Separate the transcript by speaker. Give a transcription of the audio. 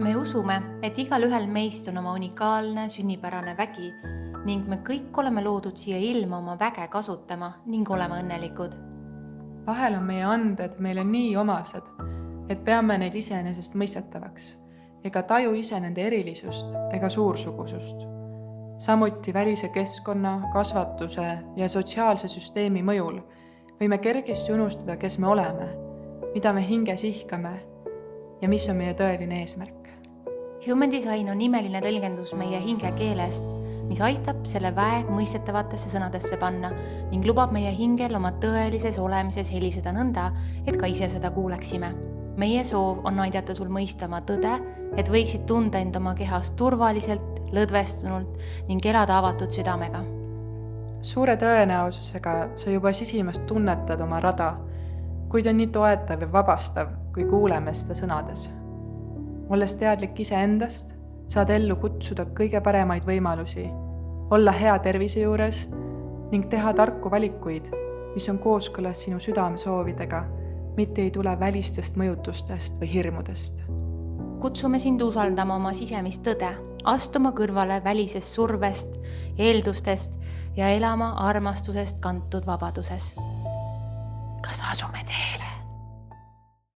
Speaker 1: Me usume, et igalühel meist on oma unikaalne sünnipärane vägi ning me kõik oleme loodud siia ilma oma väge kasutama ning olema õnnelikud.
Speaker 2: Vahel on meie anded meile nii omased, et peame neid iseenesest mõistetavaks ega taju ise nende erilisust ega suursugusust. Samuti välise keskkonna, kasvatuse ja sotsiaalse süsteemi mõjul võime kergesti unustada, kes me oleme, mida me hinges ihkame ja mis on meie tõeline eesmärk.
Speaker 1: Human Design on imeline tõlgendus meie hinge keelest, mis aitab selle väe mõistetavatesse sõnadesse panna ning lubab meie hingel oma tõelises olemises heliseda nõnda, et ka ise seda kuuleksime. Meie soov on aidata sul mõista oma tõde, et võiksid tunda end oma kehas turvaliselt, lõdvestunult ning elada avatud südamega.
Speaker 2: Suure tõenäosusega sa juba sisimast tunnetad oma rada, kuid on nii toetav ja vabastav, kui kuuleme seda sõnades. Olles teadlik iseendast, saad ellu kutsuda kõige paremaid võimalusi, olla hea tervise juures ning teha tarku valikuid, mis on kooskõlas sinu südamesoovidega, mitte ei tule välistest mõjutustest või hirmudest.
Speaker 1: Kutsume sind usaldama oma sisemist tõde, astuma kõrvale välisest survest, eeldustest ja elama armastusest kantud vabaduses.
Speaker 3: Kas asume